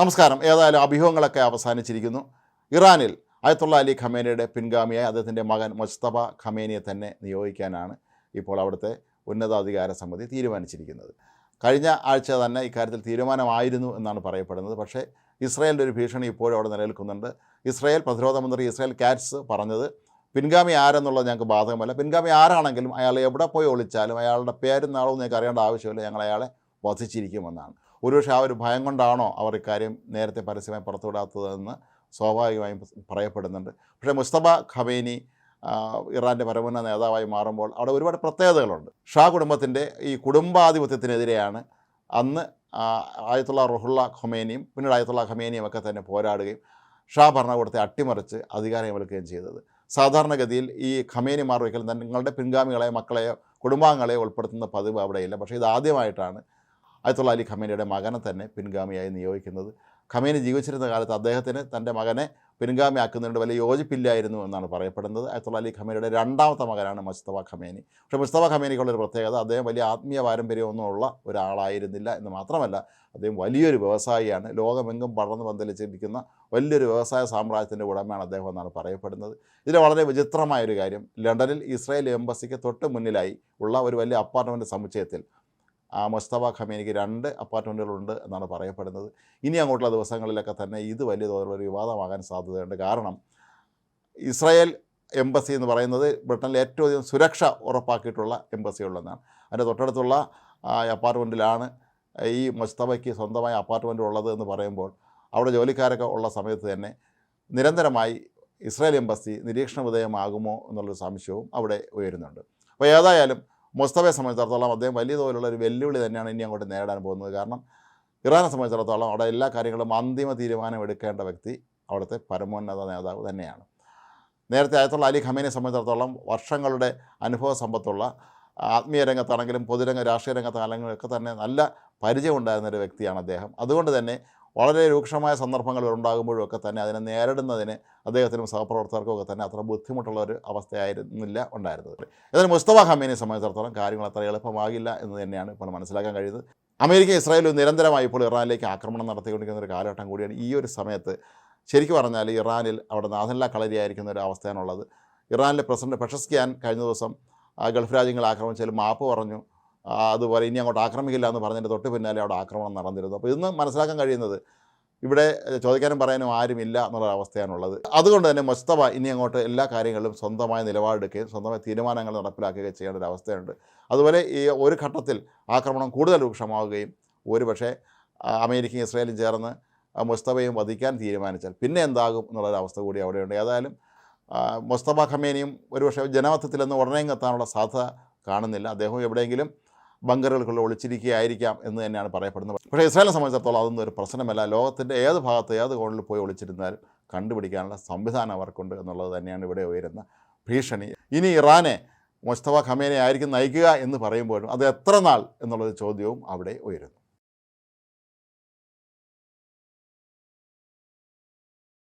നമസ്കാരം. ഏതായാലും അഭ്യൂഹങ്ങളൊക്കെ അവസാനിച്ചിരിക്കുന്നു. ഇറാനിൽ അയത്തുള്ള അലി ഖമേനിയുടെ പിൻഗാമിയായി അദ്ദേഹത്തിൻ്റെ മകൻ മുസ്തഫ ഖമേനിയെ തന്നെ നിയോഗിക്കാനാണ് ഇപ്പോൾ അവിടുത്തെ ഉന്നതാധികാര സമിതി തീരുമാനിച്ചിരിക്കുന്നത്. കഴിഞ്ഞ ആഴ്ച തന്നെ ഇക്കാര്യത്തിൽ തീരുമാനമായിരുന്നു എന്നാണ് പറയപ്പെടുന്നത്. പക്ഷേ ഇസ്രായേലിൻ്റെ ഒരു ഭീഷണി ഇപ്പോഴും അവിടെ നിലനിൽക്കുന്നുണ്ട്. ഇസ്രായേൽ പ്രതിരോധ മന്ത്രി ഇസ്രായേൽ കാറ്റ്സ് പറഞ്ഞത് പിൻഗാമി ആരെന്നുള്ളത് ഞങ്ങൾക്ക് ബാധകമല്ല. പിൻഗാമി ആരാണെങ്കിലും അയാൾ എവിടെ പോയി ഒളിച്ചാലും അയാളുടെ പേരും നാളവും നിങ്ങൾക്ക് അറിയേണ്ട ആവശ്യമില്ല, ഞങ്ങൾ അയാളെ വധിച്ചിരിക്കുമെന്നാണ്. ഒരുപക്ഷെ ആ ഒരു ഭയം കൊണ്ടാണോ അവർ ഇക്കാര്യം നേരത്തെ പരസ്യമായി പുറത്തുവിടാത്തതെന്ന് സ്വാഭാവികമായും പറയപ്പെടുന്നുണ്ട്. പക്ഷേ മുസ്തഫ ഖമേനി ഇറാൻ്റെ പരമോന്നത നേതാവായി മാറുമ്പോൾ അവിടെ ഒരുപാട് പ്രത്യേകതകളുണ്ട്. ഷാ കുടുംബത്തിൻ്റെ ഈ കുടുംബാധിപത്യത്തിനെതിരെയാണ് അന്ന് ആയത്തുള്ള റുഹുള്ള ഖൊമേനിയും പിന്നീട് ആയത്തുള്ള ഖമേനിയും ഒക്കെ തന്നെ പോരാടുകയും ഷാ ഭരണകൂടത്തെ അട്ടിമറിച്ച് അധികാരമേൽക്കുകയും ചെയ്തത്. സാധാരണഗതിയിൽ ഈ ഖമേനിമാർ ഒരിക്കലും തങ്ങളുടെ പിൻഗാമികളെയോ മക്കളെയോ കുടുംബാംഗങ്ങളെയോ ഉൾപ്പെടുത്തുന്ന പതിവ് അവിടെയില്ല. പക്ഷേ ഇതാദ്യമായിട്ടാണ് അയത്തുള്ള അലി ഖമേനിയുടെ മകനെ തന്നെ പിൻഗാമിയായി നിയോഗിക്കുന്നത്. ഖമേനി ജീവിച്ചിരുന്ന കാലത്ത് അദ്ദേഹത്തിന് തൻ്റെ മകനെ പിൻഗാമിയാക്കുന്നതിനോട് വലിയ യോജിപ്പില്ലായിരുന്നു എന്നാണ് പറയപ്പെടുന്നത്. അയത്തുള്ള അലി ഖമേനിയുടെ രണ്ടാമത്തെ മകനാണ് മുസ്തഫ ഖമേനി. പക്ഷേ മുസ്തഫ ഖമേനിക്കുള്ളൊരു പ്രത്യേകത, അദ്ദേഹം വലിയ ആത്മീയ പാരമ്പര്യമൊന്നുമുള്ള ഒരാളായിരുന്നില്ല എന്ന് മാത്രമല്ല, അദ്ദേഹം വലിയൊരു വ്യവസായിയാണ്. ലോകമെങ്കും പടർന്ന് പന്തലിച്ചിരിക്കുന്ന വലിയൊരു വ്യവസായ സാമ്രാജ്യത്തിൻ്റെ ഉടമയാണ് അദ്ദേഹം എന്നാണ് പറയപ്പെടുന്നത്. ഇതിൽ വളരെ വിചിത്രമായൊരു കാര്യം, ലണ്ടനിൽ ഇസ്രായേൽ എംബസിക്ക് തൊട്ട് മുന്നിലായി ഉള്ള ഒരു വലിയ അപ്പാർട്ട്മെൻറ്റ് സമുച്ചയത്തിൽ മുസ്തഫ ഖമേനിക്ക് 2 അപ്പാർട്ട്മെൻറ്റുകളുണ്ട് എന്നാണ് പറയപ്പെടുന്നത്. ഇനി അങ്ങോട്ടുള്ള ദിവസങ്ങളിലൊക്കെ തന്നെ ഇത് വലിയ തോതിലുള്ളൊരു വിവാദമാകാൻ സാധ്യതയുണ്ട്. കാരണം ഇസ്രായേൽ എംബസി എന്ന് പറയുന്നത് ബ്രിട്ടനിൽ ഏറ്റവും അധികം സുരക്ഷ ഉറപ്പാക്കിയിട്ടുള്ള എംബസികളിലൊന്നാണ്. അതിൻ്റെ തൊട്ടടുത്തുള്ള അപ്പാർട്ട്മെൻറ്റിലാണ് ഈ മുസ്തഫയ്ക്ക് സ്വന്തമായ അപ്പാർട്ട്മെൻറ്റ് ഉള്ളത് എന്ന് പറയുമ്പോൾ അവിടെ ജോലിക്കാരൊക്കെ ഉള്ള സമയത്ത് തന്നെ നിരന്തരമായി ഇസ്രായേൽ എംബസി നിരീക്ഷണ വിധേയമാകുമോ എന്നുള്ളൊരു സംശയവും അവിടെ ഉയരുന്നുണ്ട്. അപ്പോൾ ഏതായാലും മുസ്തഫയെ സംബന്ധിച്ചിടത്തോളം അദ്ദേഹം വലിയ തോതിലുള്ള ഒരു വെല്ലുവിളി തന്നെയാണ് ഇനി അങ്ങോട്ട് നേരിടാൻ പോകുന്നത്. കാരണം ഇറാനെ സംബന്ധിച്ചിടത്തോളം അവിടെ എല്ലാ കാര്യങ്ങളും അന്തിമ തീരുമാനം എടുക്കേണ്ട വ്യക്തി അവിടുത്തെ പരമോന്നത നേതാവ് തന്നെയാണ്. നേരത്തെ അയത്തുള്ള അലി ഖമേനിയെ സംബന്ധിച്ചിടത്തോളം വർഷങ്ങളുടെ അനുഭവ സമ്പത്തുള്ള ആത്മീയ രംഗത്താണെങ്കിലും പൊതുരംഗ രാഷ്ട്രീയ രംഗത്താണെങ്കിലും ഒക്കെ തന്നെ നല്ല പരിചയം ഉണ്ടായിരുന്നൊരു വ്യക്തിയാണ് അദ്ദേഹം. അതുകൊണ്ട് തന്നെ വളരെ രൂക്ഷമായ സന്ദർഭങ്ങൾ ഉണ്ടാകുമ്പോഴും ഒക്കെ തന്നെ അതിനെ നേരിടുന്നതിന് അദ്ദേഹത്തിനും സഹപ്രവർത്തകർക്കും ഒക്കെ തന്നെ അത്ര ബുദ്ധിമുട്ടുള്ള ഒരു അവസ്ഥയായിരുന്നില്ല ഉണ്ടായിരുന്നത്. ഏതായാലും മുസ്തഫ ഖമേനിയെ സംബന്ധിച്ചിടത്തോളം കാര്യങ്ങൾ അത്ര എളുപ്പമാകില്ല എന്ന് തന്നെയാണ് ഇപ്പോൾ മനസ്സിലാക്കാൻ കഴിയുന്നത്. അമേരിക്ക ഇസ്രായേലും നിരന്തരമായി ഇപ്പോൾ ഇറാനിലേക്ക് ആക്രമണം നടത്തിക്കൊണ്ടിരിക്കുന്ന ഒരു കാലഘട്ടം കൂടിയാണ്. ഈ ഒരു സമയത്ത് ശരിക്കും പറഞ്ഞാൽ ഇറാനിൽ അവിടെ നാഥനില്ല കളരിയായിരിക്കുന്ന ഒരു അവസ്ഥയാണുള്ളത്. ഇറാനിലെ പ്രസിഡന്റ് പെഷസ്കിയാൻ കഴിഞ്ഞ ദിവസം ഗൾഫ് രാജ്യങ്ങൾ ആക്രമിച്ചാലും മാപ്പ് പറഞ്ഞു. അതുപോലെ ഇനി അങ്ങോട്ട് ആക്രമിക്കില്ല എന്ന് പറഞ്ഞതിൻ്റെ തൊട്ട് പിന്നാലെ അവിടെ ആക്രമണം നടന്നിരുന്നു. അപ്പോൾ ഇന്ന് മനസ്സിലാക്കാൻ കഴിയുന്നത് ഇവിടെ ചോദിക്കാനും പറയാനും ആരുമില്ല എന്നുള്ളൊരവസ്ഥയാണുള്ളത്. അതുകൊണ്ട് തന്നെ മുസ്തഫ ഇനി അങ്ങോട്ട് എല്ലാ കാര്യങ്ങളിലും സ്വന്തമായ നിലപാടെടുക്കുകയും സ്വന്തമായ തീരുമാനങ്ങൾ നടപ്പിലാക്കുകയും ചെയ്യേണ്ട ഒരു അവസ്ഥയുണ്ട്. അതുപോലെ ഈ ഒരു ഘട്ടത്തിൽ ആക്രമണം കൂടുതൽ രൂക്ഷമാവുകയും ഒരുപക്ഷെ അമേരിക്കയും ഇസ്രായേലും ചേർന്ന് മുസ്തഫയും വധിക്കാൻ തീരുമാനിച്ചാൽ പിന്നെ എന്താകും എന്നുള്ളൊരവസ്ഥ കൂടി അവിടെയുണ്ട്. ഏതായാലും മുസ്തഫ ഖമേനിയും ഒരുപക്ഷെ ജനമധ്യത്തിലൊന്നും ഉടനെ എത്താനുള്ള സാധ്യത കാണുന്നില്ല. അദ്ദേഹം എവിടെയെങ്കിലും ബങ്കറുകൾക്കുള്ള ഒളിച്ചിരിക്കുകയായിരിക്കാം എന്ന് തന്നെയാണ് പറയപ്പെടുന്നത്. പക്ഷേ ഇസ്രായേലിനെ സംബന്ധിച്ചിടത്തോളം അതൊന്നും ഒരു പ്രശ്നമല്ല. ലോകത്തിൻ്റെ ഏത് ഭാഗത്ത് ഏത് കോണിൽ പോയി ഒളിച്ചിരുന്നാലും കണ്ടുപിടിക്കാനുള്ള സംവിധാനം അവർക്കുണ്ട് എന്നുള്ളത് തന്നെയാണ് ഇവിടെ ഉയരുന്ന ഭീഷണി. ഇനി ഇറാനെ മുസ്തഫ ഖമേനി ആയിരിക്കും നയിക്കുക എന്ന് പറയുമ്പോഴും അത് എത്ര നാൾ എന്നുള്ളൊരു ചോദ്യവും അവിടെ ഉയരുന്നു.